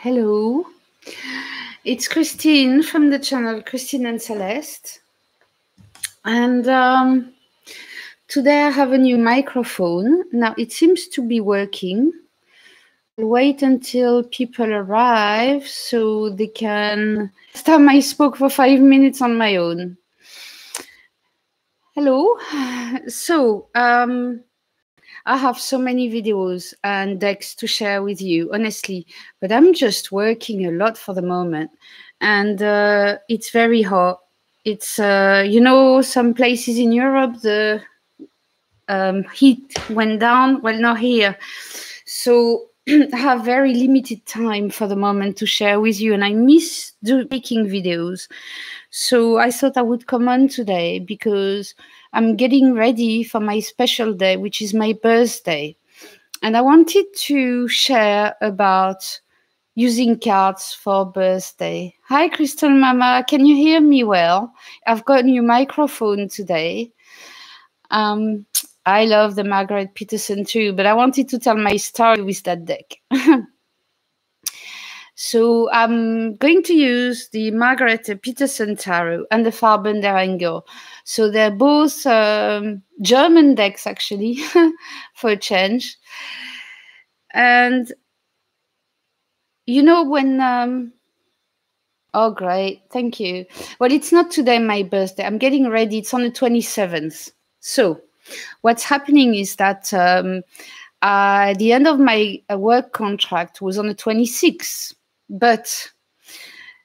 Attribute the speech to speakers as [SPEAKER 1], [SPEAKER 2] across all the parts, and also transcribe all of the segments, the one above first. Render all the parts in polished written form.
[SPEAKER 1] Hello, it's Christine from the channel Christine and Celeste. And today I have a new microphone. Now it seems to be working. I'll wait until people arrive so they can. Last time I spoke for 5 minutes on my own. Hello. So, I have so many videos and decks to share with you, honestly, but I'm just working a lot for the moment. And it's very hot. It's, some places in Europe, the heat went down. Well, not here. So I have very limited time for the moment to share with you, and I miss making videos. So I thought I would come on today because I'm getting ready for my special day, which is my birthday. And I wanted to share about using cards for birthday. Hi, Crystal Mama. Can you hear me well? I've got a new microphone today. I love the Margaret Peterson too, but I wanted to tell my story with that deck. So I'm going to use the Margaret Peterson Tarot and the Farbender Angel. So they're both German decks, actually, for a change. And, you know, when... oh, great. Thank you. Well, it's not today my birthday. I'm getting ready. It's on the 27th. So what's happening is that the end of my work contract was on the 26th. But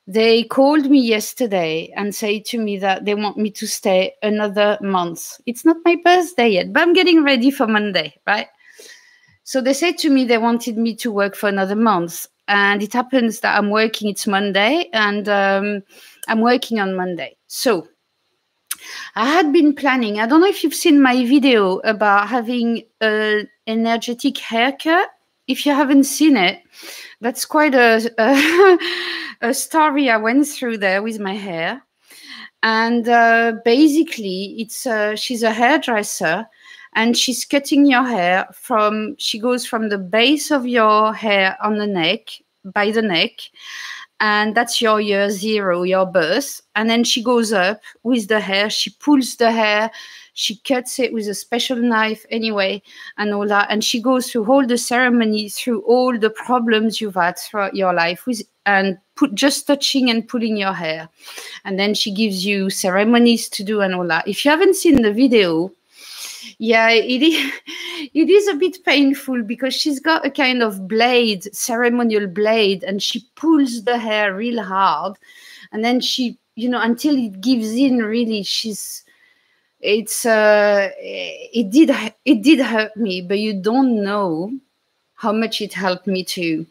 [SPEAKER 1] they called me yesterday and said to me that they want me to stay another month. It's not my birthday yet, but I'm getting ready for Monday, right? So they said to me they wanted me to work for another month. And it happens that I'm working, it's Monday, and I'm working on Monday. So I had been planning, I don't know if you've seen my video about having an energetic haircut. If you haven't seen it, that's quite a story I went through there with my hair. And basically, it's she's a hairdresser, and she's cutting your hair she goes from the base of your hair on the neck, by the neck, and that's your year 0, your birth. And then she goes up with the hair, she pulls the hair, she cuts it with a special knife anyway, and all that. And she goes through all the ceremony, through all the problems you've had throughout your life, and just touching and pulling your hair. And then she gives you ceremonies to do and all that. If you haven't seen the video, yeah, it is a bit painful because she's got a kind of blade, ceremonial blade, and she pulls the hair real hard. And then she, until it gives in, really, it did hurt me, but you don't know how much it helped me too.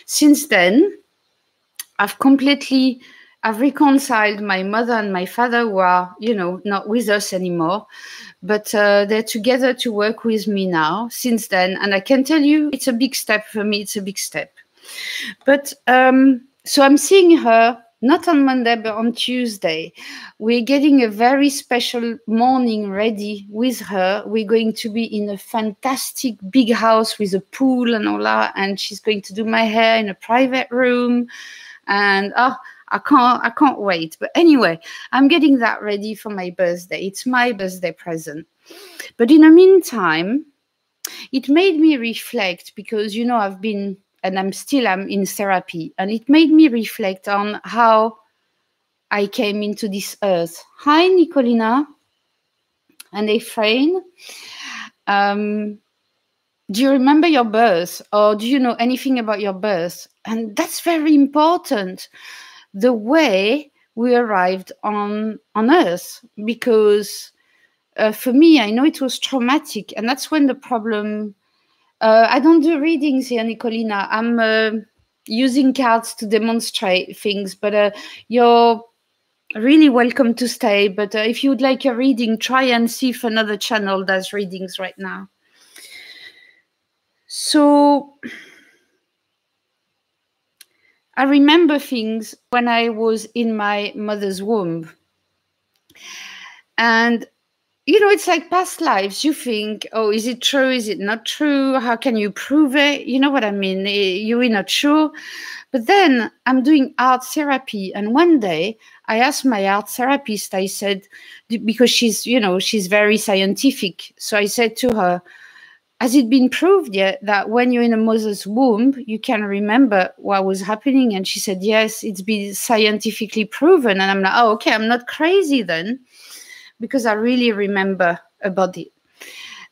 [SPEAKER 1] Since then, I've reconciled my mother and my father, who are, not with us anymore, but they're together to work with me now since then. And I can tell you, it's a big step for me. It's a big step. But so I'm seeing her not on Monday, but on Tuesday. We're getting a very special morning ready with her. We're going to be in a fantastic big house with a pool and all that. And she's going to do my hair in a private room. And I can't wait. But anyway, I'm getting that ready for my birthday. It's my birthday present. But in the meantime, it made me reflect because, I've been, and I'm in therapy. And it made me reflect on how I came into this earth. Hi, Nicolina and Ephraim. Do you remember your birth, or do you know anything about your birth? And that's very important, the way we arrived on Earth, because for me, I know it was traumatic, and that's when the problem... I don't do readings here, Nicolina. I'm using cards to demonstrate things, but you're really welcome to stay. But if you would like a reading, try and see if another channel does readings right now. So I remember things when I was in my mother's womb. And, it's like past lives. You think, oh, is it true? Is it not true? How can you prove it? You know what I mean? You're not sure. But then I'm doing art therapy. And one day I asked my art therapist, I said, because she's very scientific. So I said to her, has it been proved yet that when you're in a mother's womb, you can remember what was happening? And she said, yes, it's been scientifically proven. And I'm like, oh, okay, I'm not crazy then, because I really remember about it.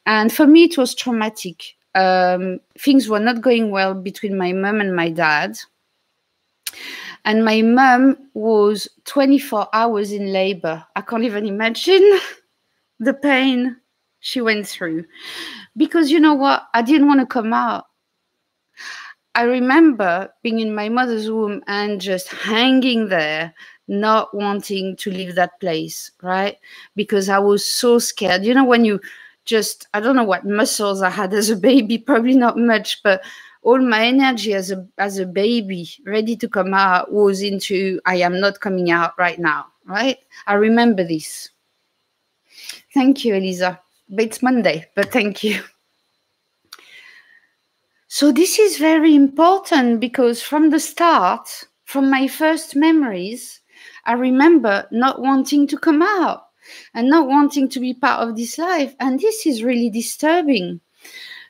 [SPEAKER 1] And for me, it was traumatic. Things were not going well between my mom and my dad. And my mom was 24 hours in labor. I can't even imagine the pain she went through. Because you know what? I didn't want to come out. I remember being in my mother's womb and just hanging there, not wanting to leave that place, right? Because I was so scared. You know, when you just, I don't know what muscles I had as a baby, probably not much, but all my energy as a baby ready to come out was into, I am not coming out right now, right? I remember this. Thank you, Elisa. But it's Monday, but thank you. So this is very important because from the start, from my first memories, I remember not wanting to come out and not wanting to be part of this life. And this is really disturbing.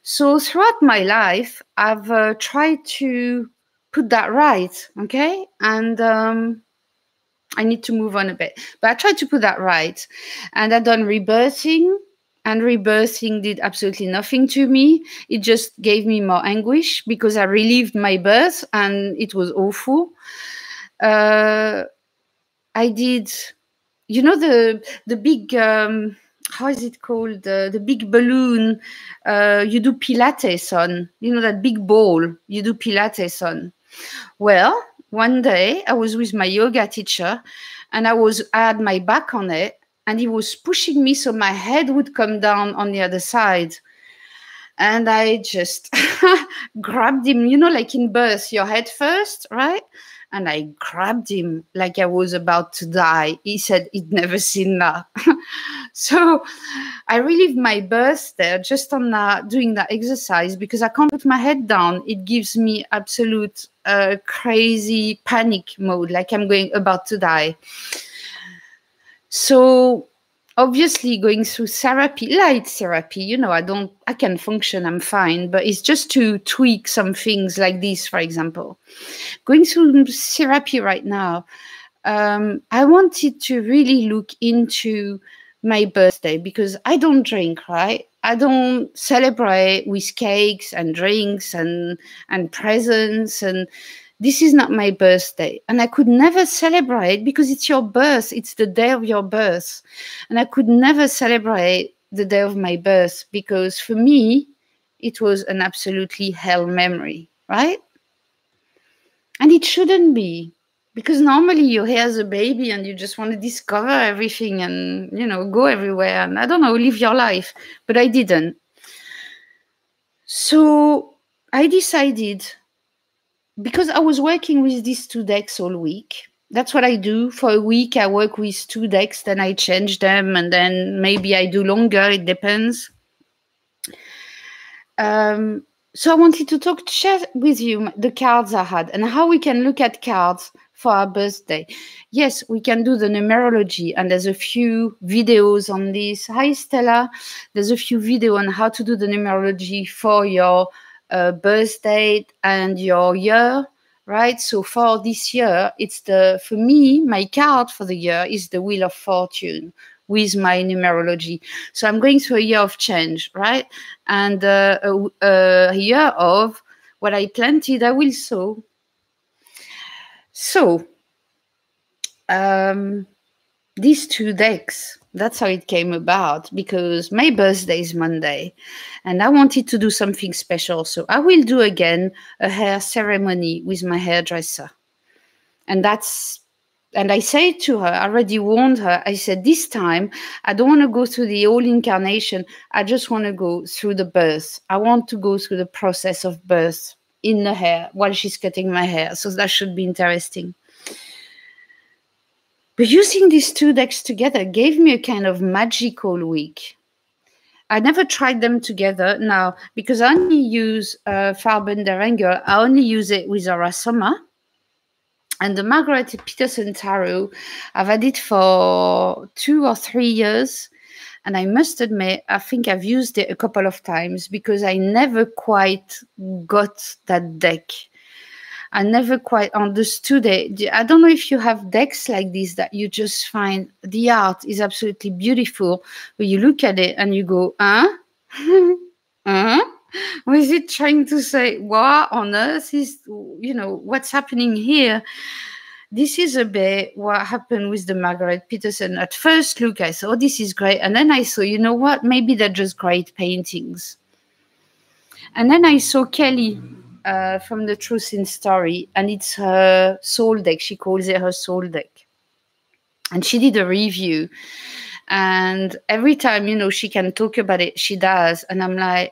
[SPEAKER 1] So throughout my life, I've tried to put that right, okay? And I need to move on a bit. But I tried to put that right. And I've done rebirthing. And rebirthing did absolutely nothing to me. It just gave me more anguish because I relived my birth and it was awful. I did, you know, the big, how is it called? The big balloon you do Pilates on. You know, that big ball you do Pilates on. Well, one day I was with my yoga teacher and I had my back on it. And he was pushing me so my head would come down on the other side. And I just grabbed him, you know, like in birth, your head first, right? And I grabbed him like I was about to die. He said he'd never seen that. So I relived my birth there just on doing that exercise because I can't put my head down. It gives me absolute crazy panic mode, like I'm about to die. So obviously going through therapy, light therapy, you know, I can function, I'm fine, but it's just to tweak some things like this, for example. Going through therapy right now, I wanted to really look into my birthday because I don't drink, right? I don't celebrate with cakes and drinks and presents, and this is not my birthday. And I could never celebrate because it's your birth. It's the day of your birth. And I could never celebrate the day of my birth because for me, it was an absolutely hell memory, right? And it shouldn't be because normally you're here as a baby and you just want to discover everything and, you know, go everywhere and I don't know, live your life. But I didn't. So I decided, because I was working with these 2 decks all week. That's what I do. For a week, I work with 2 decks, then I change them, and then maybe I do longer. It depends. So I wanted to share with you the cards I had and how we can look at cards for our birthday. Yes, we can do the numerology, and there's a few videos on this. Hi, Stella. There's a few videos on how to do the numerology for your birth date and your year, right? So for this year, for me, my card for the year is the Wheel of Fortune with my numerology. So I'm going through a year of change, right? And a year of what I planted, I will sow. So these 2 decks, that's how it came about, because my birthday is Monday and I wanted to do something special. So I will do again a hair ceremony with my hairdresser. And I say to her, I already warned her, I said, this time, I don't want to go through the whole incarnation. I just want to go through the birth. I want to go through the process of birth in the hair while she's cutting my hair. So that should be interesting. But using these 2 decks together gave me a kind of magical week. I never tried them together now because I only use Farben der Engel. I only use it with Aura Summer. And the Margaret Peterson Tarot, I've had it for 2 or 3 years. And I must admit, I think I've used it a couple of times because I never quite got that deck. I never quite understood it. I don't know if you have decks like this that you just find the art is absolutely beautiful, but you look at it and you go, huh? Huh? What is it trying to say? What on earth is, what's happening here? This is a bit what happened with the Margaret Peterson. At first look, I thought, oh, this is great. And then I saw, you know what? Maybe they're just great paintings. And then I saw Kelly from the Truth in Story, and it's her soul deck. She calls it her soul deck. And she did a review. And every time, she can talk about it, she does. And I'm like,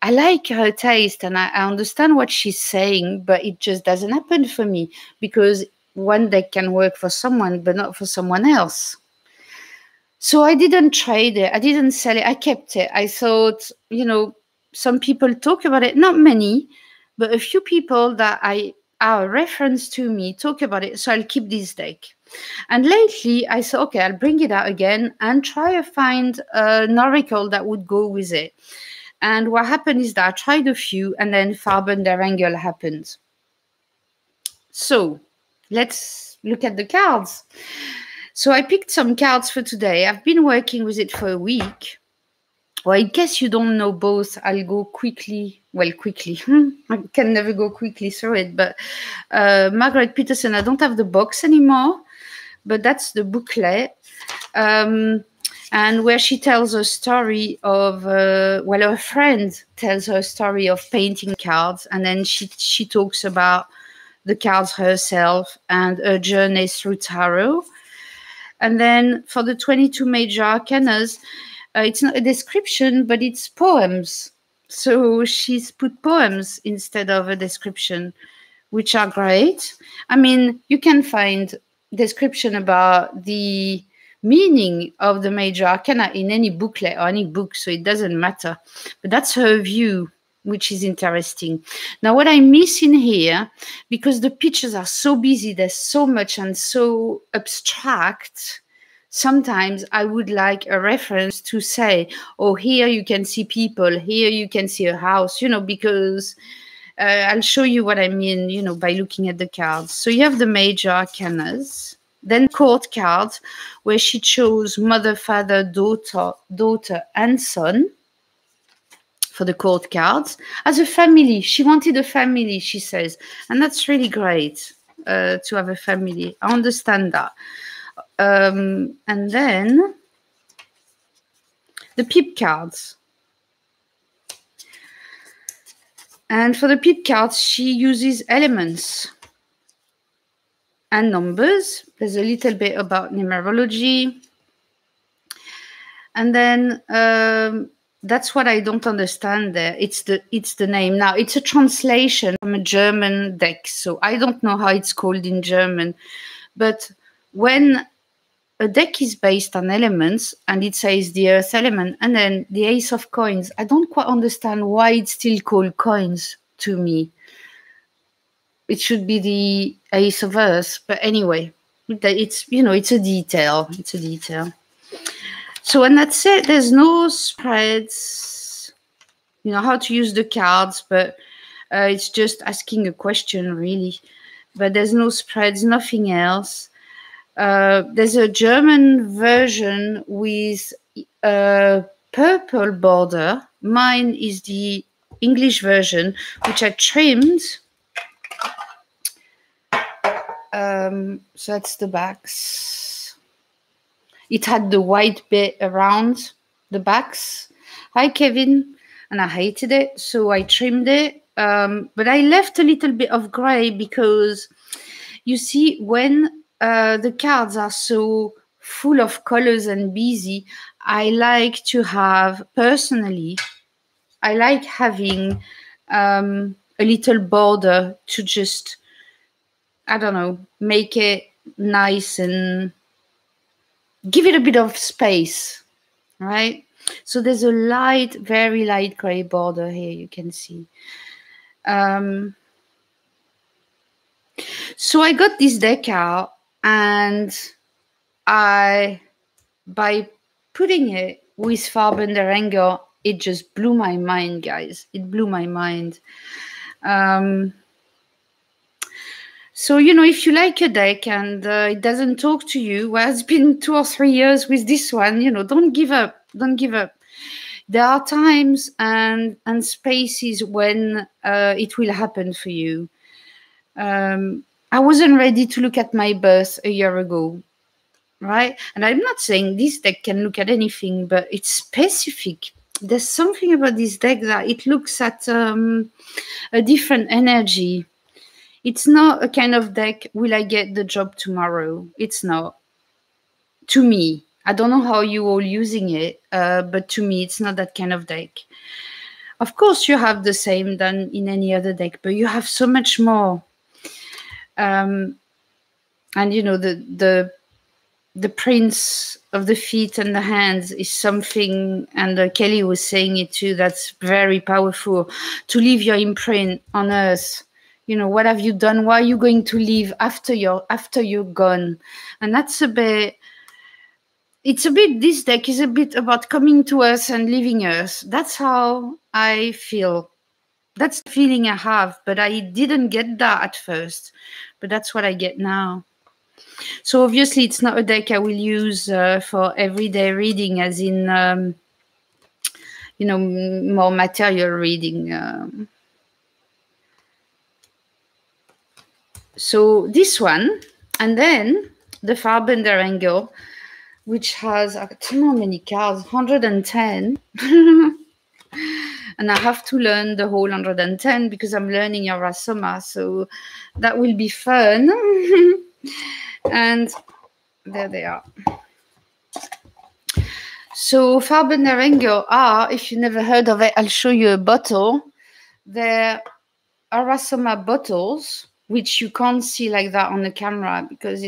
[SPEAKER 1] I like her taste and I understand what she's saying, but it just doesn't happen for me because one deck can work for someone, but not for someone else. So I didn't trade it. I didn't sell it. I kept it. I thought, some people talk about it, not many, but a few people that are a reference to me talk about it. So I'll keep this deck. And lately I thought, okay, I'll bring it out again and try to find an oracle that would go with it. And what happened is that I tried a few and then Farben der Engel happened. So let's look at the cards. So I picked some cards for today. I've been working with it for a week. Well, in case you don't know both, I'll go quickly. Well, quickly. I can never go quickly through it. But Margaret Peterson, I don't have the box anymore, but that's the booklet. And where she tells a story of, her friend tells her a story of painting cards. And then she talks about the cards herself and her journey through tarot. And then for the 22 major arcanas, it's not a description, but it's poems. So she's put poems instead of a description, which are great. I mean, you can find description about the meaning of the major arcana in any booklet or any book, so it doesn't matter. But that's her view, which is interesting. Now, what I miss in here, because the pictures are so busy, there's so much and so abstract, sometimes I would like a reference to say, oh, here you can see people, here you can see a house, because I'll show you what I mean, by looking at the cards. So you have the major arcanas, then court cards, where she chose mother, father, daughter, and son for the court cards. As a family, she wanted a family, she says, and that's really great to have a family. I understand that. And then the pip cards. And for the pip cards, she uses elements and numbers. There's a little bit about numerology. And then that's what I don't understand there. It's the name. Now, it's a translation from a German deck, so I don't know how it's called in German. But when a deck is based on elements and it says the earth element and then the ace of coins, I don't quite understand why it's still called coins to me. It should be the ace of earth, but anyway, it's it's a detail. It's a detail. So, and that's it. There's no spreads, how to use the cards, but it's just asking a question, really. But there's no spreads, nothing else. There's a German version with a purple border. Mine is the English version, which I trimmed. So that's the backs. It had the white bit around the backs. Hi, Kevin. And I hated it, so I trimmed it. But I left a little bit of gray because, you see, when the cards are so full of colors and busy, I like to have, personally, I like having a little border to just, I don't know, make it nice and give it a bit of space, right? So there's a light, very light gray border here, you can see. So I got this deck out, and by putting it with Farben der Engel, it just blew my mind, guys. It blew my mind. So, you know, if you like a deck and it doesn't talk to you, well, it's been 2 or 3 years with this one, you know, don't give up. Don't give up. There are times and spaces when it will happen for you. I wasn't ready to look at my birth a year ago, right? And I'm not saying this deck can look at anything, but it's specific. There's something about this deck that it looks at a different energy. It's not a kind of deck, will I get the job tomorrow? It's not. To me. I don't know how you all using it, but to me, it's not that kind of deck. Of course, you have the same than in any other deck, but you have so much more. And, you know, the prince of the feet and the hands is something, and Kelly was saying it too, that's very powerful, to leave your imprint on earth. You know, what have you done? Why are you going to leave after you're gone? And that's a bit, this deck is a bit about coming to us and leaving us. That's how I feel. That's the feeling I have, but I didn't get that at first, but that's what I get now. So obviously it's not a deck I will use for everyday reading, as in, you know, more material reading. So this one, and then the Farben der Engel, which has, I don't know how many cards, 110. And I have to learn the whole 110 because I'm learning Yarasoma. So that will be fun. And there they are. So Farben der Engel are, if you never heard of it, I'll show you a bottle. They're Arasoma bottles, which you can't see like that on the camera because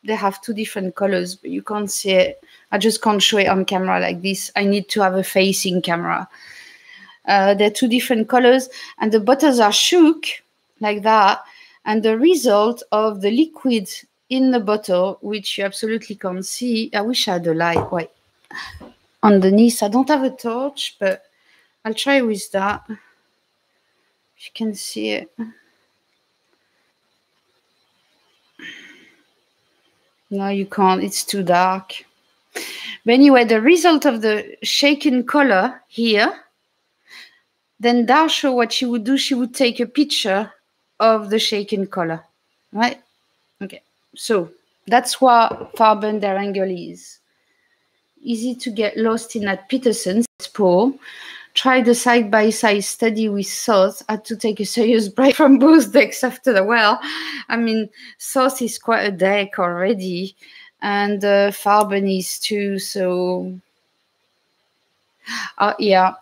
[SPEAKER 1] they have 2 different colors, but you can't see it. I just can't show it on camera like this. I need to have a facing camera. They're 2 different colors, and the bottles are shook like that. And the result of the liquid in the bottle, which you absolutely can't see. I wish I had a light. Wait. Underneath, I don't have a torch, but I'll try with that. If you can see it. No, you can't. It's too dark. But anyway, the result of the shaken color here, then Darsha, what she would do, she would take a picture of the shaken color, right? Okay, so that's what Farben der Engel is. Easy to get lost in at Peterson's, Paul. Try the side-by-side study with Soth. Had to take a serious break from both decks after the well. I mean, Soth is quite a deck already, and Farben is too. So, yeah.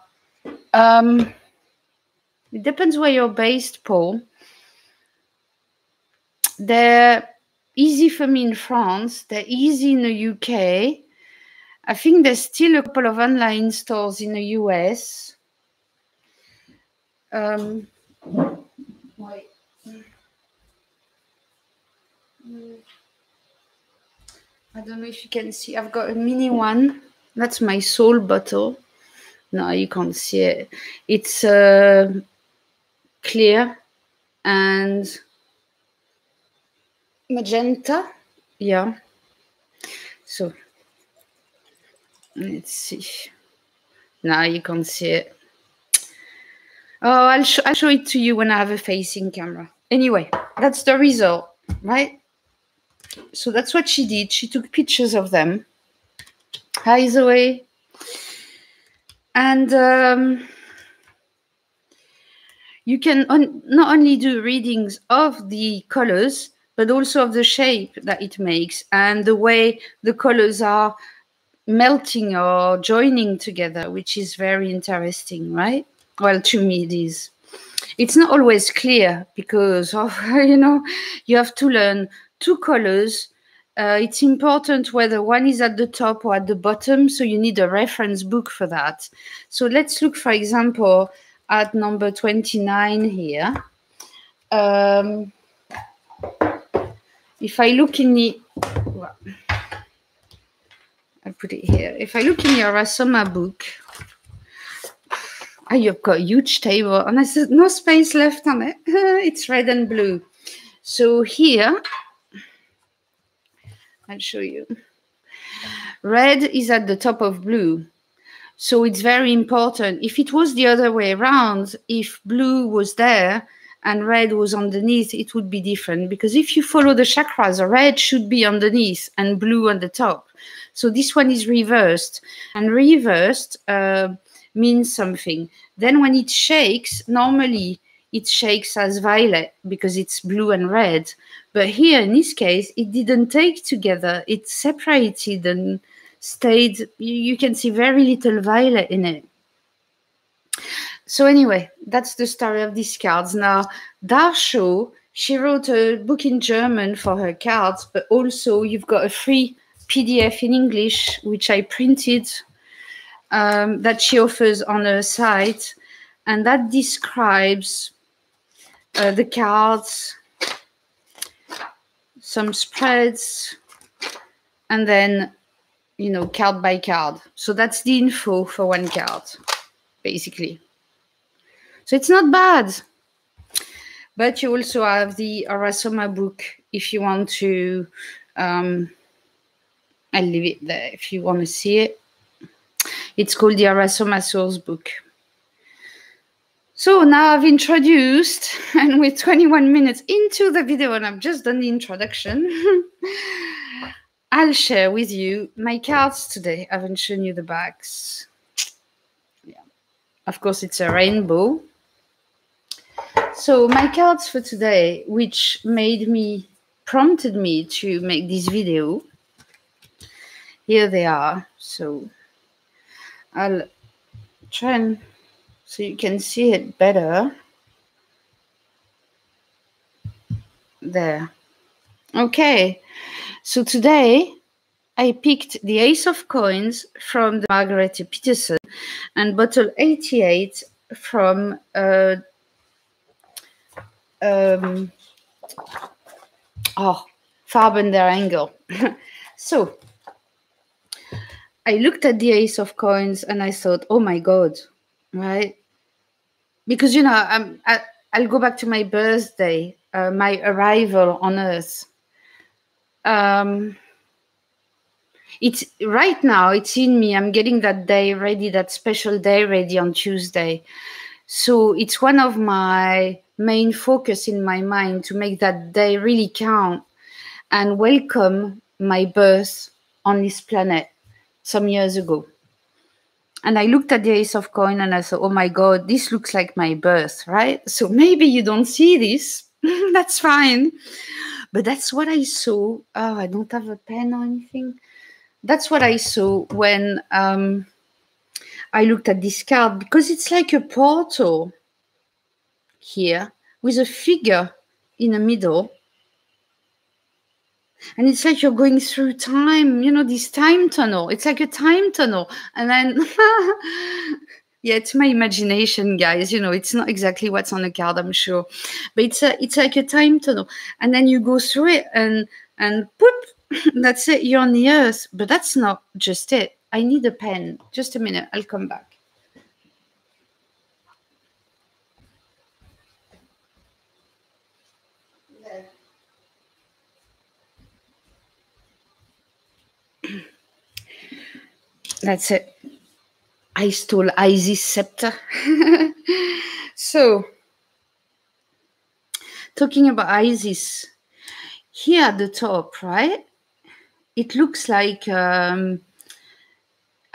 [SPEAKER 1] It depends where you're based, Paul. They're easy for me in France. They're easy in the UK. I think there's still a couple of online stores in the US. Wait. I don't know if you can see. I've got a mini one. That's my soul bottle. No, you can't see it. It's clear and magenta. Yeah. So let's see. Now you can't see it. Oh, I'll show it to you when I have a facing camera. Anyway, that's the result, right? So that's what she did. She took pictures of them. Hi, Zoe. And you can not only do readings of the colors, but also of the shape that it makes and the way the colors are melting or joining together, which is very interesting, right? Well, to me, it is. It's not always clear because of, you know, you have to learn 2 colors. It's important whether one is at the top or at the bottom, so you need a reference book for that. So let's look, for example, at number 29 here. if I look in the, well, I put it here. If I look in your Rasoma book, you've got a huge table and there's no space left on it. It's red and blue. So here, I'll show you. Red is at the top of blue. So it's very important. If it was the other way around, if blue was there and red was underneath, it would be different. Because if you follow the chakras, red should be underneath and blue on the top. So this one is reversed. And reversed means something. Then when it shakes, normally it shakes as violet because it's blue and red. But here, in this case, it didn't take together. It separated and stayed. You can see very little violet in it. So anyway, that's the story of these cards. Now, Darsho, she wrote a book in German for her cards, but also you've got a free PDF in English, which I printed, that she offers on her site. And that describes the cards, some spreads, and then, you know, card by card. So that's the info for one card, basically. So it's not bad. But you also have the Rasoma book if you want to. I'll leave it there if you want to see it. It's called the Rasoma Source Book. So now I've introduced, and we're 21 minutes into the video and I've just done the introduction. I'll share with you my cards today. I haven't shown you the backs. Yeah. Of course, it's a rainbow. So my cards for today, which prompted me to make this video, here they are. So I'll try and so you can see it better. There. Okay. So today I picked the Ace of Coins from the Margarete Peterson and bottle 88 from Farben der Engel. So I looked at the Ace of Coins and I thought, oh my God, right? Because, you know, I'll go back to my birthday, my arrival on Earth. It's right now, it's in me. I'm getting that day ready, that special day ready on Tuesday. So it's one of my main focus in my mind to make that day really count and welcome my birth on this planet some years ago. And I looked at the Ace of Coin and I thought, oh my God, this looks like my birth, right? So maybe you don't see this. That's fine. But that's what I saw. Oh, I don't have a pen or anything. That's what I saw when I looked at this card, because it's like a portal here with a figure in the middle. And it's like you're going through time, you know, this time tunnel. It's like a time tunnel. And then, yeah, it's my imagination, guys. You know, it's not exactly what's on the card, I'm sure. But it's like a time tunnel. And then you go through it and poop, that's it. You're on the Earth. But that's not just it. I need a pen. Just a minute. I'll come back. That's it. I stole Isis' scepter. So, talking about Isis, here at the top, right? It looks like, I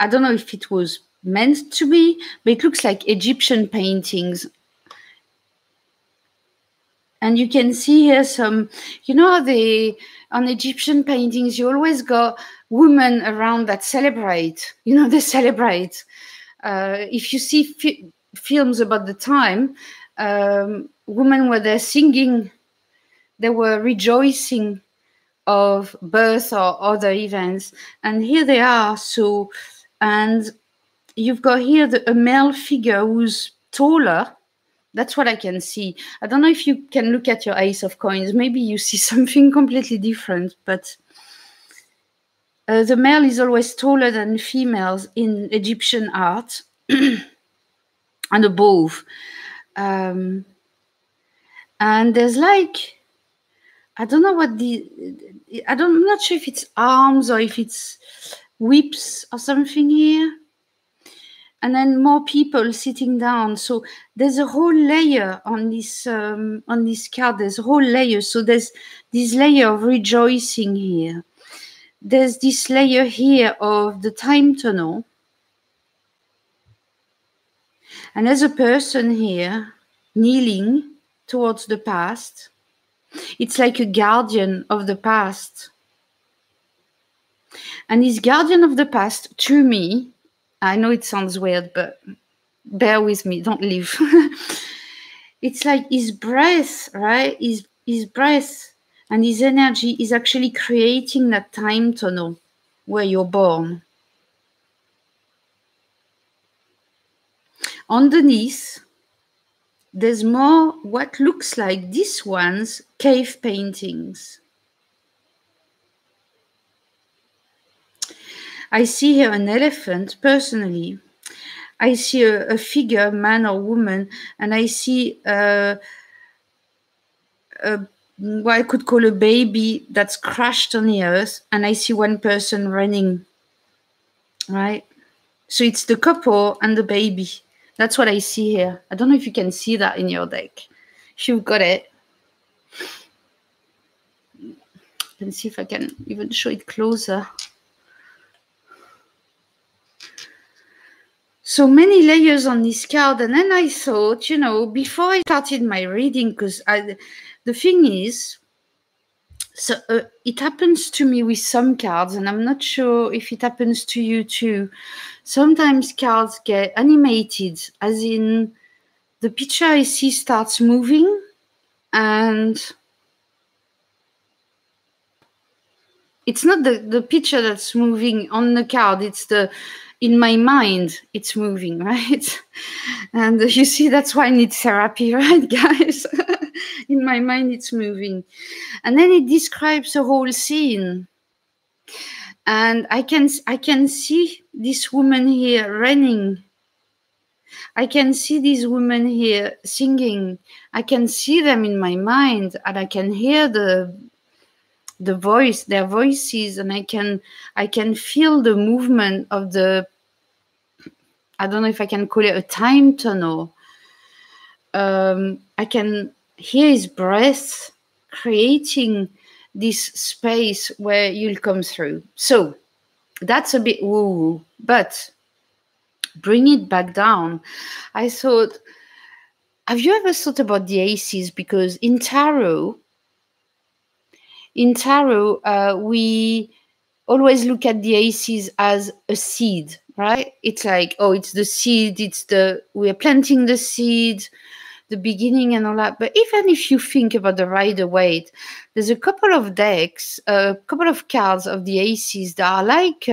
[SPEAKER 1] don't know if it was meant to be, but it looks like Egyptian paintings. And you can see here some, you know, on Egyptian paintings, you always got women around that celebrate, you know, they celebrate. If you see films about the time, women were there singing, they were rejoicing of birth or other events. And here they are. So, and you've got here a male figure who's taller That's what I can see. I don't know if you can look at your Ace of Coins. Maybe you see something completely different, but the male is always taller than females in Egyptian art and above. And there's like, I don't know what I'm not sure if it's arms or if it's whips or something here. And then more people sitting down. So there's a whole layer on this card. There's a whole layer. So there's this layer of rejoicing here. There's this layer here of the time tunnel. And there's a person here kneeling towards the past. It's like a guardian of the past. And this guardian of the past, to me, I know it sounds weird, but bear with me, don't leave. It's like his breath, right? His breath and his energy is actually creating that time tunnel where you're born. Underneath, there's more what looks like this one's cave paintings. I see here an elephant, personally. I see a figure, man or woman, and I see what I could call a baby that's crashed on the earth, and I see one person running, right? So it's the couple and the baby. That's what I see here. I don't know if you can see that in your deck. If you've got it. Let's see if I can even show it closer. So many layers on this card. And then I thought, you know, before I started my reading, because the thing is, so it happens to me with some cards, and I'm not sure if it happens to you too. Sometimes cards get animated, as in the picture I see starts moving, and it's not the picture that's moving on the card, it's in my mind, it's moving, right? And you see, that's why I need therapy, right, guys? In my mind, it's moving. And then it describes the whole scene. And I can see this woman here running. I can see this woman here singing. I can see them in my mind, and I can hear their voices, and I can feel the movement of I don't know if I can call it a time tunnel. I can hear his breath creating this space where you'll come through. So that's a bit woo-woo, but bring it back down. I thought, have you ever thought about the aces? Because in tarot, we always look at the aces as a seed, right? It's like, oh, it's the seed, we're planting the seed, the beginning and all that. But even if you think about the Rider-Waite, there's a couple of decks, a couple of cards of the aces that are like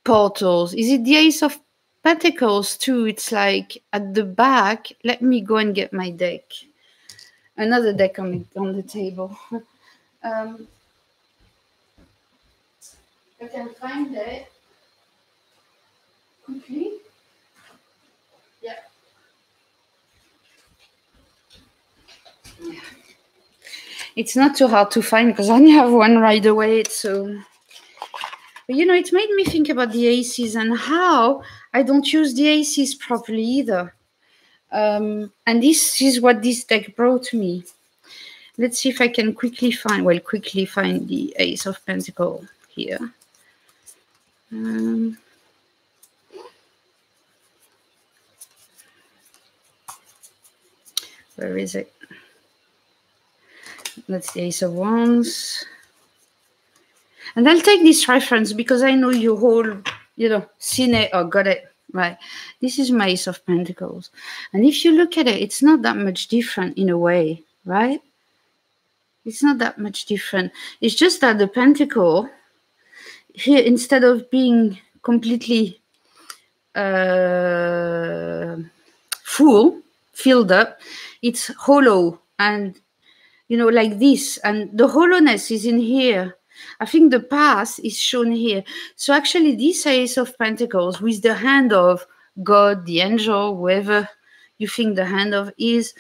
[SPEAKER 1] portals. Is it the Ace of Pentacles too? It's like at the back. Let me go and get my deck. Another deck on the table. I can find it quickly. Yeah. It's not too hard to find because I only have one Rider-Waite. So, but you know, it made me think about the aces and how I don't use the aces properly either. And this is what this deck brought me. Let's see if I can quickly find the Ace of Pentacles here. Where is it? That's the Ace of Wands. And I'll take this reference because I know you all, you know, seen it or got it, right? This is my Ace of Pentacles. And if you look at it, it's not that much different in a way, right? It's not that much different. It's just that the Pentacle here, instead of being completely full, filled up. It's hollow and, you know, like this. And the hollowness is in here. I think the path is shown here. So actually this Ace of Pentacles with the hand of God, the angel, whoever you think the hand of is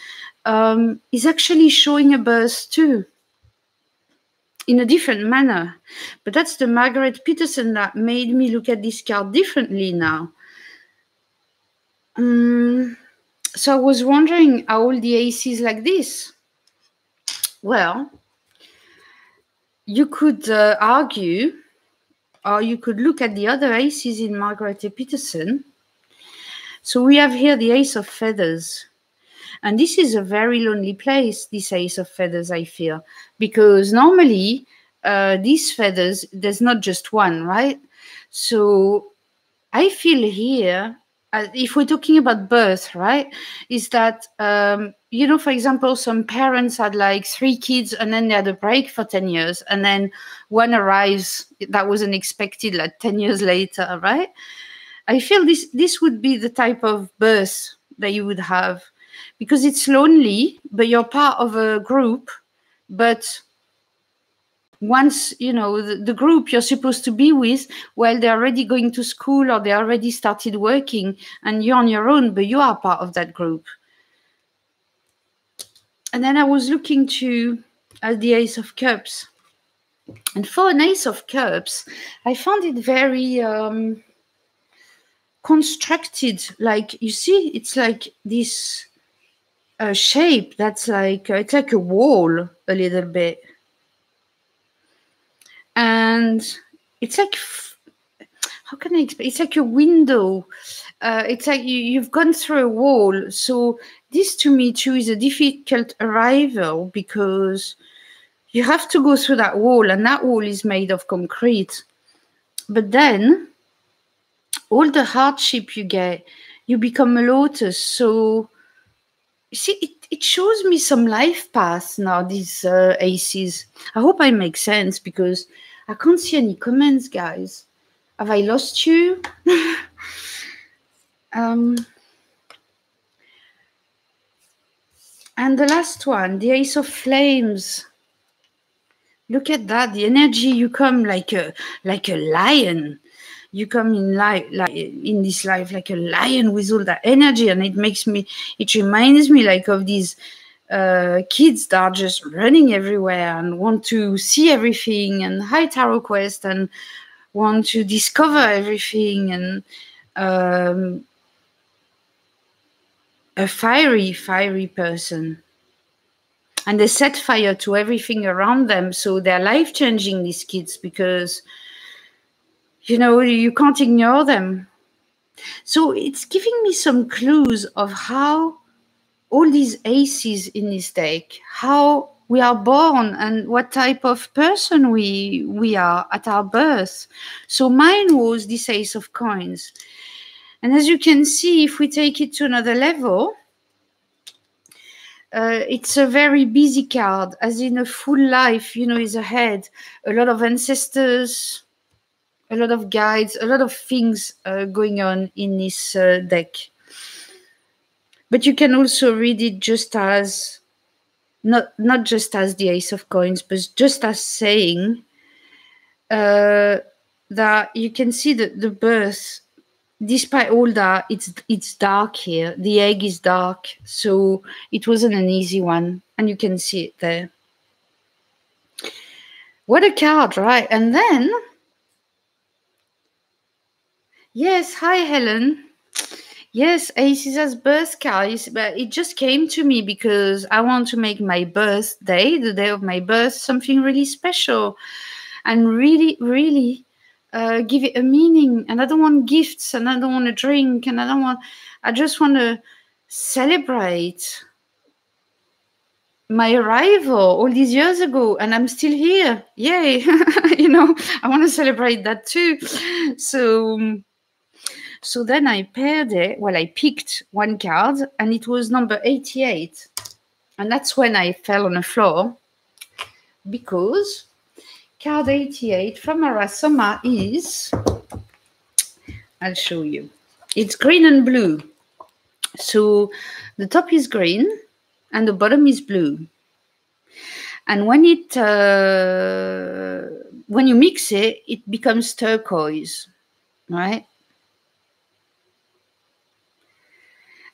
[SPEAKER 1] actually showing a birth too, in a different manner. But that's the Margaret Peterson that made me look at this card differently now. So I was wondering, are all the aces like this? Well, you could argue, or you could look at the other aces in Margaret Peterson. So we have here the Ace of Feathers. And this is a very lonely place, this Ace of Feathers, I feel. Because normally, these feathers, there's not just one, right? So I feel here, if we're talking about birth, right, is that, you know, for example, some parents had like 3 kids and then they had a break for 10 years. And then one arrives that was unexpected, like 10 years later, right? I feel this would be the type of birth that you would have, because it's lonely, but you're part of a group. But once, you know, the group you're supposed to be with, well, they're already going to school or they already started working and you're on your own, but you are part of that group. And then I was looking at the Ace of Cups. And for an Ace of Cups, I found it very constructed. Like, you see, it's like this shape that's like, it's like a wall a little bit. And it's like, how can I explain? It's like a window. It's like you've gone through a wall. So this to me too is a difficult arrival, because you have to go through that wall, and that wall is made of concrete. But then all the hardship you get, you become a lotus. So you see, it shows me some life paths now, these aces. I hope I make sense, because I can't see any comments, guys. Have I lost you? And the last one, the Ace of Flames. Look at that, the energy. You come like a lion. You come in life, like in this life, like a lion with all that energy, and it reminds me like of these kids that are just running everywhere and want to see everything, and high tarot quest and want to discover everything, and a fiery person. And they set fire to everything around them. So they're life-changing, these kids, because, you know, you can't ignore them. So it's giving me some clues of how all these aces in this deck, how we are born and what type of person we are at our birth. So mine was this Ace of Coins. And as you can see, if we take it to another level, it's a very busy card, as in a full life, you know, is ahead. A lot of ancestors, a lot of guides, a lot of things going on in this deck. But you can also read it just as, not just as the Ace of Coins, but just as saying that you can see that the birth, despite all that, it's dark here. The egg is dark, so it wasn't an easy one, and you can see it there. What a card, right? And then, yes, hi Helen. Yes, Aces as birth cards, but it just came to me because I want to make my birthday, the day of my birth, something really special, and really, really give it a meaning. And I don't want gifts, and I don't want to drink, and I just want to celebrate my arrival all these years ago, and I'm still here. Yay. You know, I want to celebrate that too. So then I paired it. Well, I picked one card, and it was number 88. And that's when I fell on the floor, because card 88 from Arasoma is, I'll show you. It's green and blue. So the top is green and the bottom is blue. And when you mix it, it becomes turquoise, right?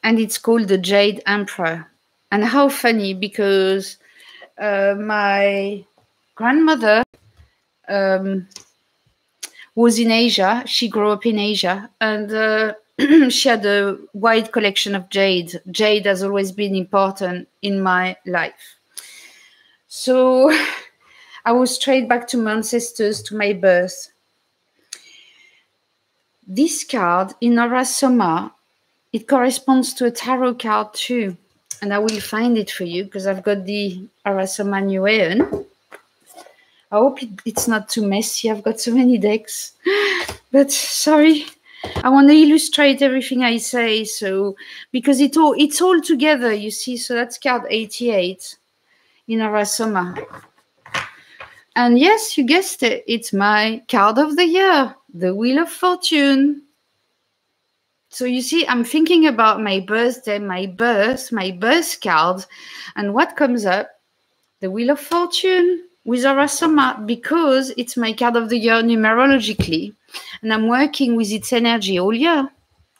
[SPEAKER 1] And it's called the Jade Emperor. And how funny, because my grandmother was in Asia. She grew up in Asia, and she had a wide collection of jade. Jade has always been important in my life. So I was straight back to my ancestors, to my birth. This card in Aura Soma, it corresponds to a tarot card too. And I will find it for you because I've got the Aura Soma New Aeon. I hope it's not too messy. I've got so many decks. But sorry, I want to illustrate everything I say. So because it's all together, you see. So that's card 88 in Aura Soma. And yes, you guessed it. It's my card of the year, the Wheel of Fortune. So you see, I'm thinking about my birthday, my birth card, and what comes up? The Wheel of Fortune with Aura Soma, because it's my card of the year numerologically, and I'm working with its energy all year.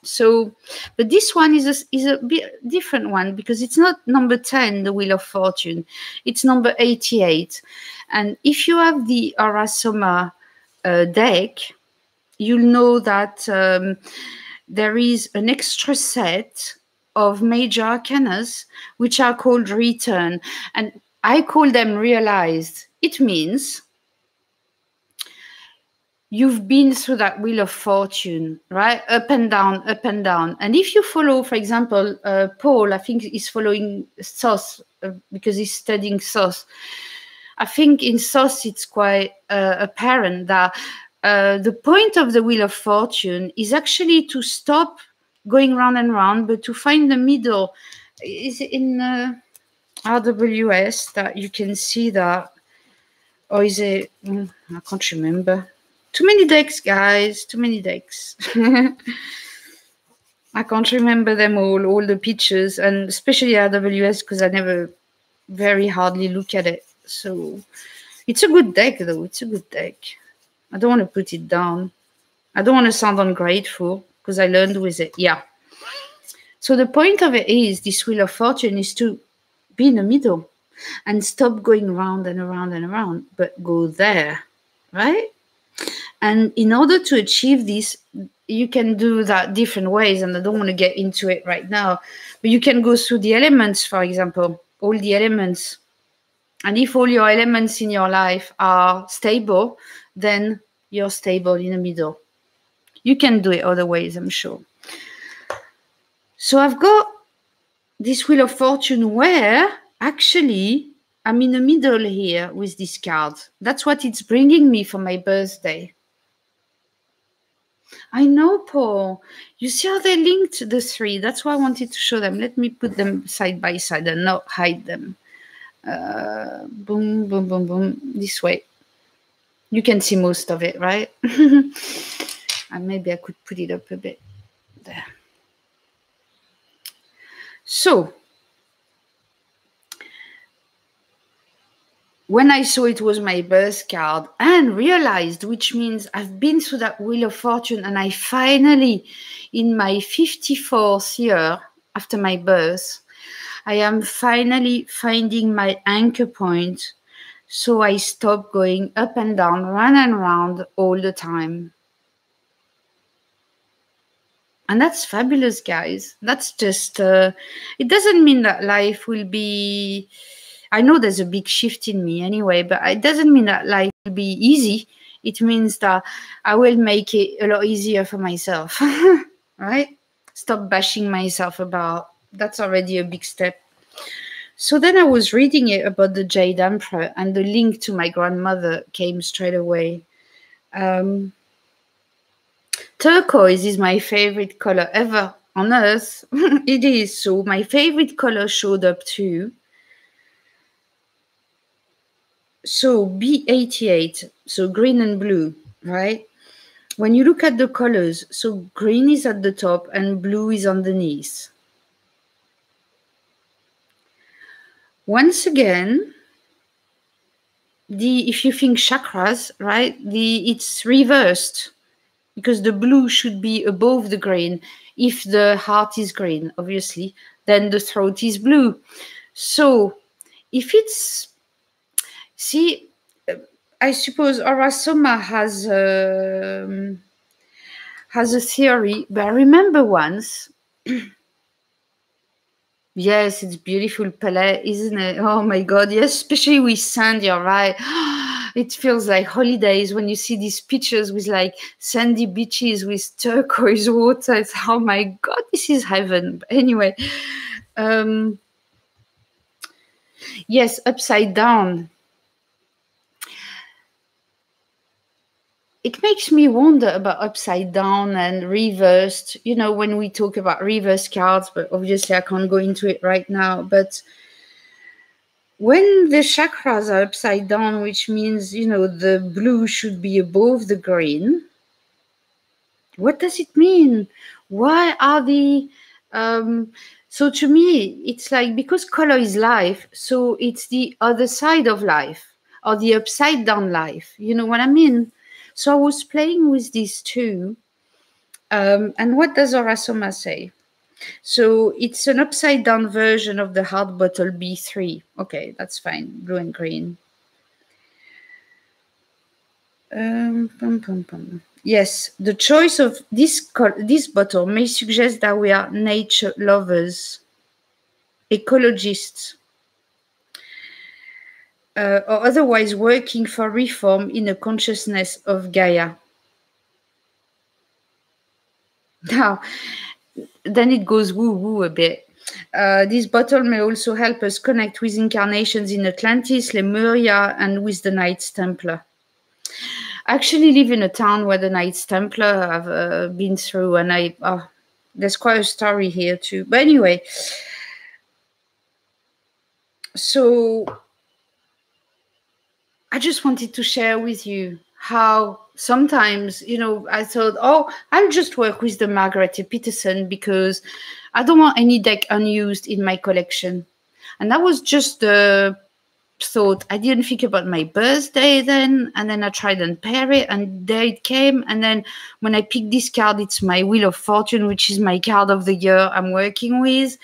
[SPEAKER 1] So, but this one is a bit different one because it's not number 10, the Wheel of Fortune. It's number 88. And if you have the Aura Soma deck, you'll know that there is an extra set of major arcanas, which are called Return. And I call them Realized. It means you've been through that Wheel of Fortune, right? Up and down, up and down. And if you follow, for example, Paul, I think he's following Thoth because he's studying Thoth. I think in Thoth it's quite apparent that the point of the Wheel of Fortune is actually to stop going round and round, but to find the middle. Is it in RWS that you can see that? Or is it? I can't remember. Too many decks, guys. Too many decks. I can't remember them all the pictures, and especially RWS because I never very hardly look at it. So it's a good deck, though. It's a good deck. I don't want to put it down. I don't want to sound ungrateful because I learned with it. Yeah. So the point of it is this Wheel of Fortune is to be in the middle and stop going round and around and around, but go there, right? And in order to achieve this, you can do that different ways, and I don't want to get into it right now, but you can go through the elements, for example, all the elements. And if all your elements in your life are stable, then you're stable in the middle. You can do it other ways, I'm sure. So I've got this Wheel of Fortune where actually I'm in the middle here with this card. That's what it's bringing me for my birthday. I know, Paul. You see how they linked the three? That's why I wanted to show them. Let me put them side by side and not hide them. Boom, boom, boom, boom. This way. You can see most of it, right? And maybe I could put it up a bit there. So, when I saw it was my birth card and realized, which means I've been through that Wheel of Fortune and I finally, in my 54th year after my birth, I am finally finding my anchor point. So I stop going up and down, round and round all the time. And that's fabulous, guys. That's just, it doesn't mean that life will be, I know there's a big shift in me anyway, but it doesn't mean that life will be easy. It means that I will make it a lot easier for myself, right? Stop bashing myself about, that's already a big step. So then I was reading it about the Jade Emperor, and the link to my grandmother came straight away. Turquoise is my favorite color ever on earth. It is. So my favorite color showed up too. So B88, so green and blue, right? When you look at the colors, so green is at the top and blue is underneath. once again, if you think chakras, right, it's reversed, because the blue should be above the green. If the heart is green, obviously, then the throat is blue. So if it's, see, I suppose Aura-Soma has a theory, but I remember once. Yes, it's beautiful palette, isn't it? Oh my God, yes, especially with sand, you're right. It feels like holidays when you see these pictures with like sandy beaches with turquoise water. It's, oh my God, this is heaven. But anyway, yes, upside down. It makes me wonder about upside down and reversed, you know, when we talk about reverse cards, but obviously I can't go into it right now. But when the chakras are upside down, which means, you know, the blue should be above the green, what does it mean? Why are the so to me it's like, because color is life, so it's the other side of life, or the upside down life, you know what I mean? So I was playing with these two, and what does Aura-Soma say? So it's an upside down version of the heart bottle B3. Okay, that's fine, blue and green. Yes, the choice of this bottle may suggest that we are nature lovers, ecologists, or otherwise working for reform in the consciousness of Gaia. Now, then it goes woo-woo a bit. This bottle may also help us connect with incarnations in Atlantis, Lemuria, and with the Knights Templar. I actually live in a town where the Knights Templar have been through, and there's quite a story here too. But anyway, so I just wanted to share with you how sometimes, you know, I thought, oh, I'll just work with the Margarete Peterson because I don't want any deck unused in my collection. And that was just the thought. I didn't think about my birthday then, and then I tried and pair it, and there it came. And then when I picked this card, it's my Wheel of Fortune, which is my card of the year I'm working with.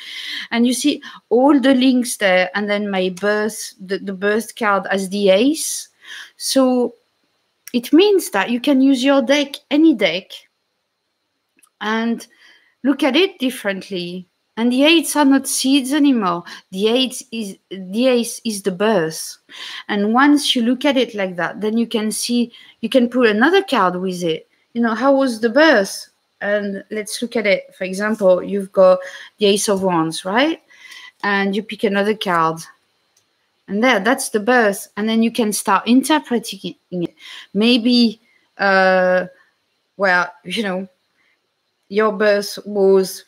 [SPEAKER 1] And you see all the links there, and then my the birth card as the ace. So it means that you can use your deck, any deck, and look at it differently. And the eights are not seeds anymore. The ace is the birth. And once you look at it like that, then you can see, you can put another card with it. You know, how was the birth? And let's look at it. For example, you've got the Ace of Wands, right? And you pick another card. And that's the birth. And then you can start interpreting it. Maybe, well, you know, your birth was,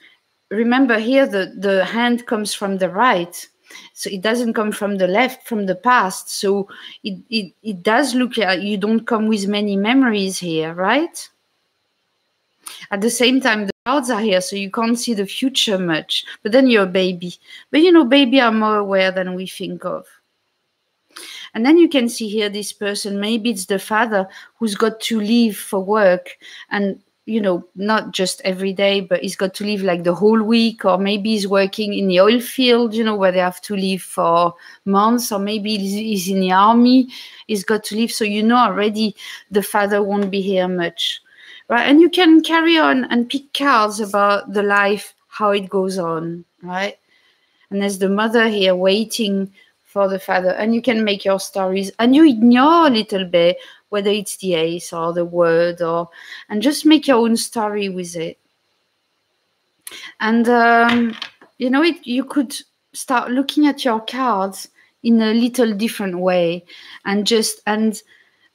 [SPEAKER 1] remember here the hand comes from the right, so it doesn't come from the left, from the past. So it does look like you don't come with many memories here, right? At the same time, the cards are here, so you can't see the future much, but then you're a baby. But you know, baby are more aware than we think of. And then you can see here this person, maybe it's the father who's got to leave for work, and you know, not just every day, but he's got to leave like the whole week, or maybe he's working in the oil field, you know, where they have to leave for months, or maybe he's in the army, he's got to leave. So you know already the father won't be here much, right? And you can carry on and pick cards about the life, how it goes on, right? And there's the mother here waiting for the father, and you can make your stories, and you ignore a little bit whether it's the ace or the word, and just make your own story with it. And you know, you could start looking at your cards in a little different way, and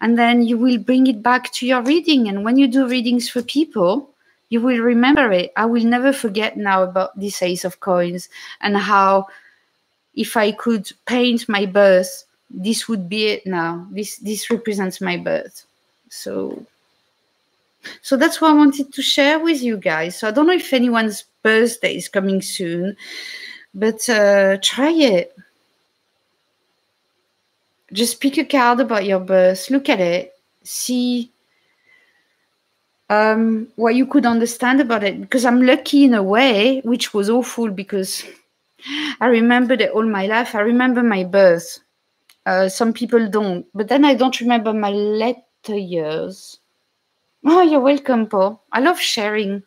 [SPEAKER 1] then you will bring it back to your reading. And when you do readings for people, you will remember it. I will never forget now about this Ace of Coins, and how if I could paint my birth, this would be it now. This represents my birth. So that's what I wanted to share with you guys. So I don't know if anyone's birthday is coming soon, but try it. Just pick a card about your birth, look at it, see what you could understand about it. Because I'm lucky in a way, which was awful because I remembered it all my life. I remember my birth. Some people don't, but then I don't remember my later years. Oh, you're welcome, Paul. I love sharing.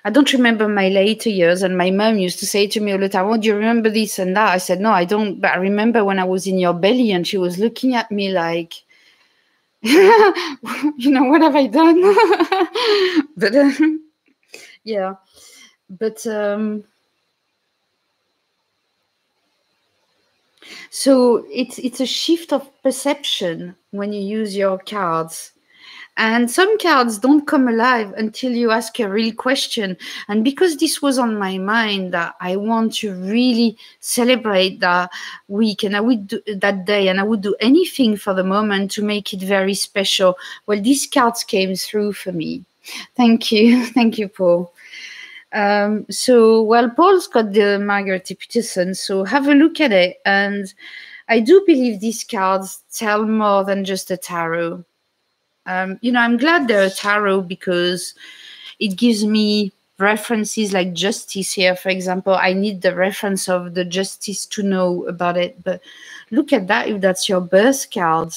[SPEAKER 1] I don't remember my later years, and my mom used to say to me all the time, "Oh, do you remember this and that?" I said, "No, I don't, but I remember when I was in your belly," and she was looking at me like, you know, what have I done? But yeah, but so it's a shift of perception when you use your cards. And some cards don't come alive until you ask a real question. And because this was on my mind, that I want to really celebrate that week, and I would do that day, and I would do anything for the moment to make it very special. Well, these cards came through for me. Thank you. Thank you, Paul. So, well, Paul's got the Margaret Peterson, so have a look at it. And I do believe these cards tell more than just a tarot. You know, I'm glad they're a tarot because it gives me references like justice here. For example, I need the reference of the justice to know about it. But look at that, if that's your birth card.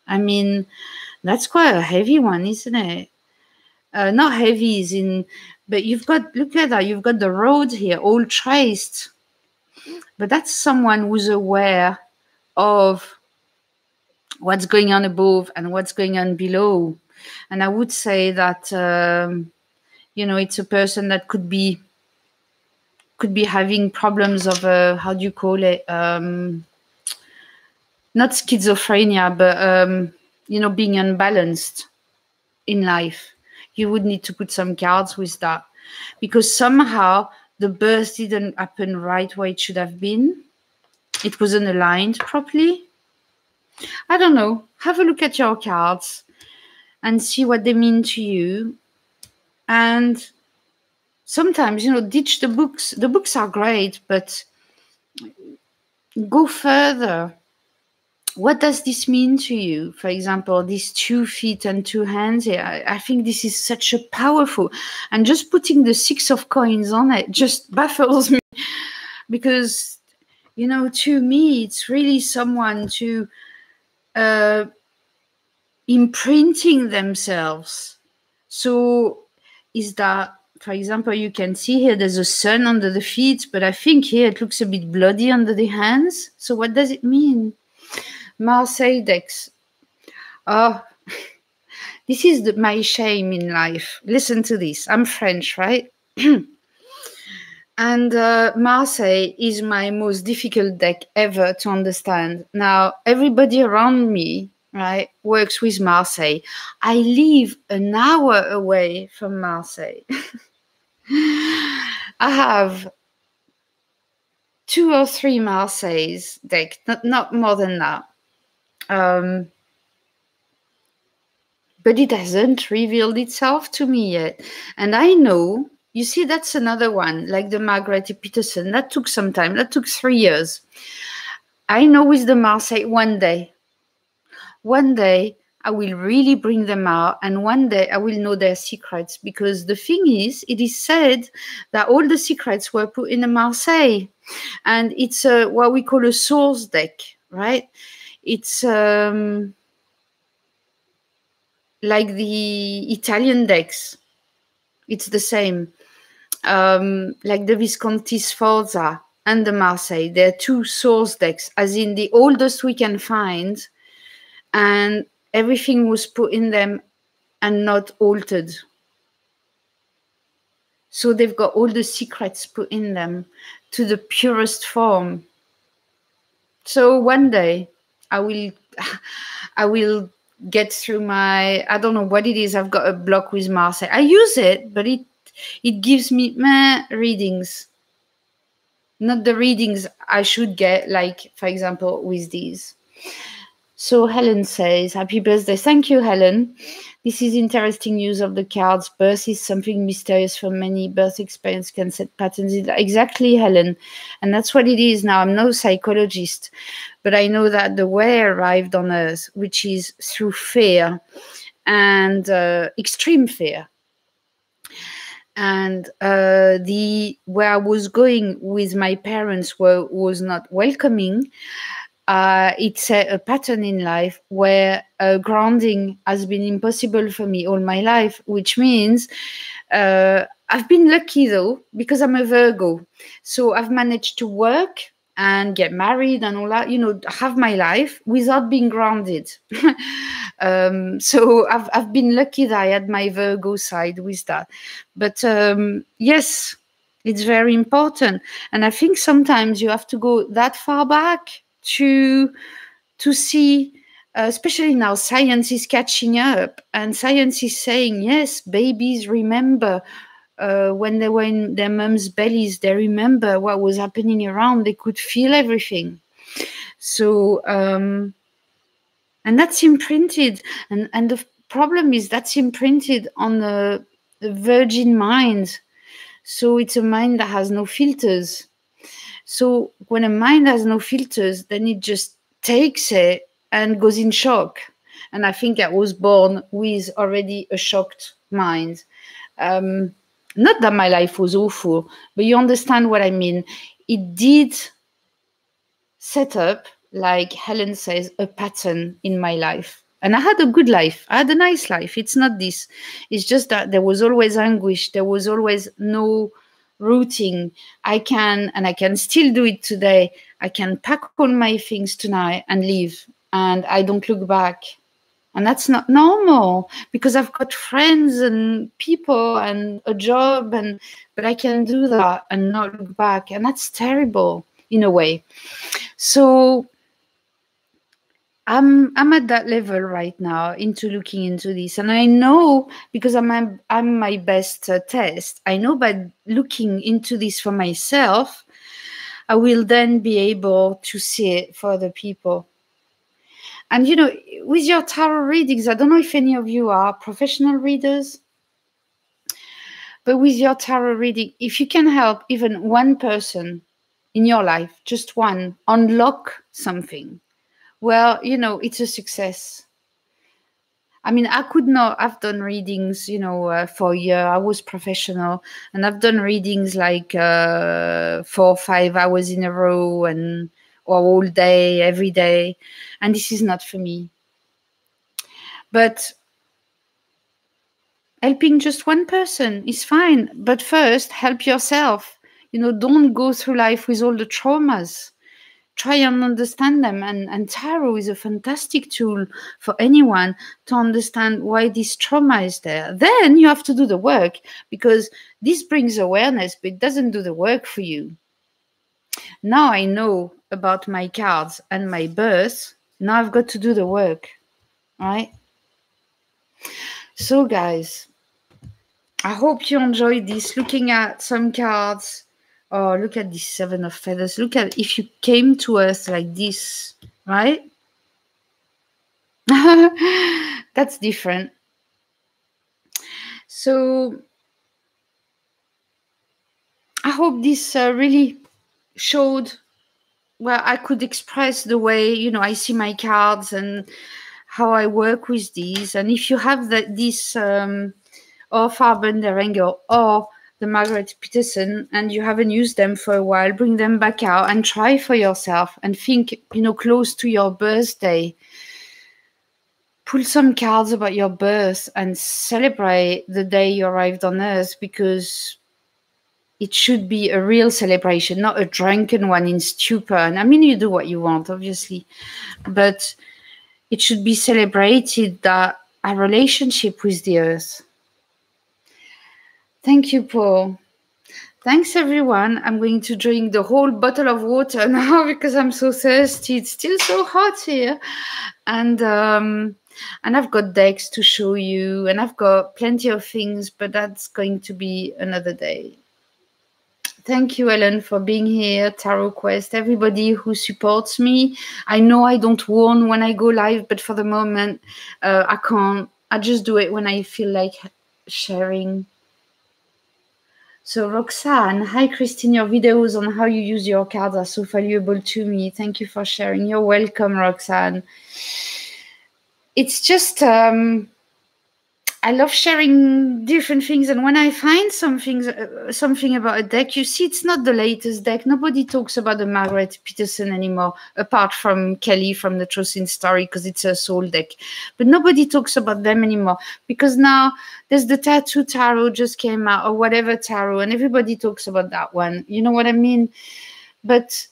[SPEAKER 1] I mean, that's quite a heavy one, isn't it? Not heavy as in, but you've got, look at that, you've got the road here, all traced. But that's someone who's aware of what's going on above and what's going on below. And I would say that, you know, it's a person that could be having problems of, how do you call it? Not schizophrenia, but, you know, being unbalanced in life. You would need to put some cards with that, because somehow the birth didn't happen right where it should have been. It wasn't aligned properly. I don't know. Have a look at your cards and see what they mean to you. And sometimes, you know, ditch the books. The books are great, but go further. What does this mean to you? For example, these 2 feet and 2 hands here. I think this is such a powerful, and just putting the 6 of coins on it just baffles me, because, you know, to me, it's really someone to imprinting themselves. So is that, for example, you can see here there's a sun under the feet, but I think here it looks a bit bloody under the hands. So what does it mean? Marseille decks. Oh, this is my shame in life. Listen to this. I'm French, right? And Marseille is my most difficult deck ever to understand. Now, everybody around me, right, works with Marseille. I live an hour away from Marseille. I have 2 or 3 Marseilles deck, not more than that. But it hasn't revealed itself to me yet. And I know, you see, that's another one, like the Margaret Peterson. That took some time. That took 3 years. I know with the Marseille, one day I will really bring them out, and one day I will know their secrets. Because the thing is, it is said that all the secrets were put in a Marseille, and it's what we call a source deck, right? It's like the Italian decks. It's the same. Like the Visconti Sforza and the Marseille, they're 2 source decks, as in the oldest we can find, and everything was put in them and not altered. So they've got all the secrets put in them to the purest form. So one day I will get through my, I don't know what it is. I've got a block with Marseille. I use it, but it gives me readings. Not the readings I should get, like, for example, with these. So Helen says, happy birthday. Thank you, Helen. This is interesting news of the cards. Birth is something mysterious for many. Birth experience can set patterns. Exactly, Helen. And that's what it is now. I'm no psychologist, but I know that the way I arrived on Earth, which is through fear and extreme fear, and the where I was going with my parents was not welcoming. It's a pattern in life where grounding has been impossible for me all my life, which means I've been lucky though, because I'm a Virgo. So I've managed to work and get married and all that, have my life without being grounded. So I've been lucky that I had my Virgo side with that. But yes, it's very important. And I think sometimes you have to go that far back to see, especially now science is catching up, and science is saying, yes, babies remember when they were in their mums' bellies, they remember what was happening around. They could feel everything. So and that's imprinted, and the problem is that's imprinted on the virgin mind. So it's a mind that has no filters. So when a mind has no filters, then it just takes it and goes in shock. And I think I was born with already a shocked mind. Not that my life was awful, but you understand what I mean. It did set up, like Helen says, a pattern in my life. And I had a good life. I had a nice life. It's not this. It's just that there was always anguish. There was always no routing. I can still do it today. I can pack all my things tonight and leave. And I don't look back. And that's not normal, because I've got friends and people and a job, but I can do that and not look back. And that's terrible in a way. So I'm at that level right now into looking into this, and I know, because I'm my best test. I know by looking into this for myself, I will then be able to see it for other people. And with your tarot readings, I don't know if any of you are professional readers, but with your tarot reading, if you can help even one person in your life, just one, unlock something, well, it's a success. I mean, I could not have done readings, for a year. I was professional, and I've done readings like 4 or 5 hours in a row, or all day, every day. And this is not for me. But helping just one person is fine. But first, help yourself. Don't go through life with all the traumas. Try and understand them. And tarot is a fantastic tool for anyone to understand why this trauma is there. Then you have to do the work, because this brings awareness, but it doesn't do the work for you. Now I know about my cards and my birth. Now I've got to do the work, right? So guys, I hope you enjoyed this, looking at some cards. Oh, look at this 7 of feathers. Look at, if you came to Earth like this, right? That's different. So I hope this really showed where I could express the way, I see my cards and how I work with these. And if you have this or Farben Derenger or the Margaret Peterson, and you haven't used them for a while, bring them back out and try for yourself, and think, close to your birthday. Pull some cards about your birth and celebrate the day you arrived on Earth, because it should be a real celebration, not a drunken one in stupor. And I mean, you do what you want, obviously, but it should be celebrated, that our relationship with the Earth. Thank you, Paul. Thanks, everyone. I'm going to drink the whole bottle of water now because I'm so thirsty. It's still so hot here. And I've got decks to show you, and I've got plenty of things, but that's going to be another day. Thank you, Ellen, for being here. Tarot Quest, everybody who supports me. I know I don't warn when I go live, but for the moment, I can't. I just do it when I feel like sharing. So Roxanne, hi Christine, your videos on how you use your cards are so valuable to me. Thank you for sharing. You're welcome, Roxanne. It's just, I love sharing different things, and when I find something about a deck, you see, it's not the latest deck. Nobody talks about the Margaret Peterson anymore, apart from Kelly from the Trosin story, because it's a soul deck. But nobody talks about them anymore, because now there's the Tattoo Tarot just came out, or whatever tarot, and everybody talks about that one. You know what I mean? But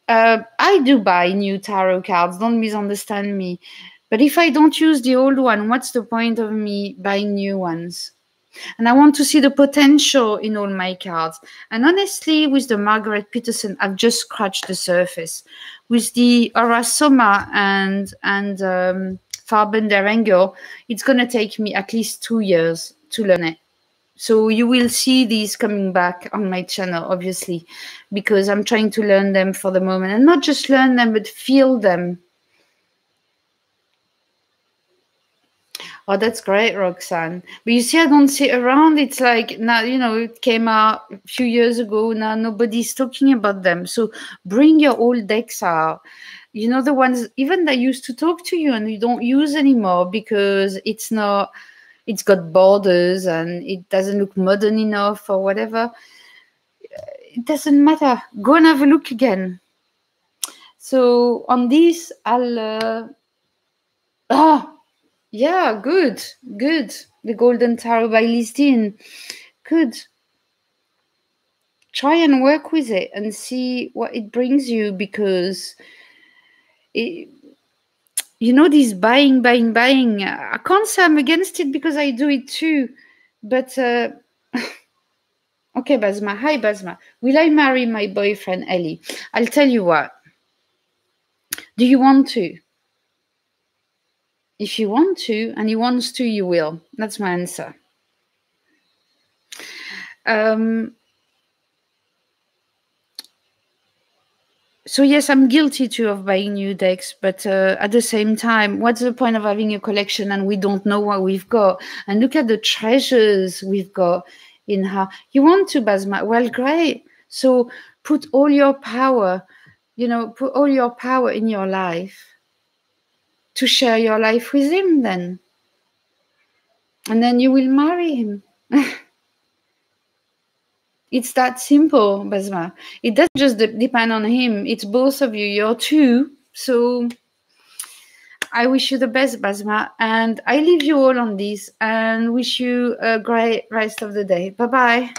[SPEAKER 1] I do buy new tarot cards. Don't misunderstand me. But if I don't use the old one, what's the point of me buying new ones? And I want to see the potential in all my cards. And honestly, with the Margaret Peterson, I've just scratched the surface. With the Aura Soma and Farben der Engel, it's going to take me at least 2 years to learn it. So you will see these coming back on my channel, obviously, because I'm trying to learn them for the moment. And not just learn them, but feel them. Oh, that's great, Roxanne. But you see, I don't see it around. It's like now, you know, it came out a few years ago. Now nobody's talking about them. So bring your old decks out. You know, the ones even that used to talk to you and you don't use anymore because it's got borders and it doesn't look modern enough or whatever. It doesn't matter. Go and have a look again. So on this, yeah, good. The Golden Tarot by Liz Dean. Good. Try and work with it and see what it brings you, because you know, this buying. I can't say I'm against it because I do it too. But okay, Basma. Hi, Basma. Will I marry my boyfriend, Ellie? I'll tell you what. Do you want to? If you want to, and he wants to, you will. That's my answer. So yes, I'm guilty too of buying new decks, but at the same time, what's the point of having a collection and we don't know what we've got? And look at the treasures we've got in how you want to, Basma. Well, great. So put all your power, put all your power in your life to share your life with him then. And then you will marry him. It's that simple, Basma. It doesn't just depend on him. It's both of you. You're two. So I wish you the best, Basma. And I leave you all on this and wish you a great rest of the day. Bye-bye.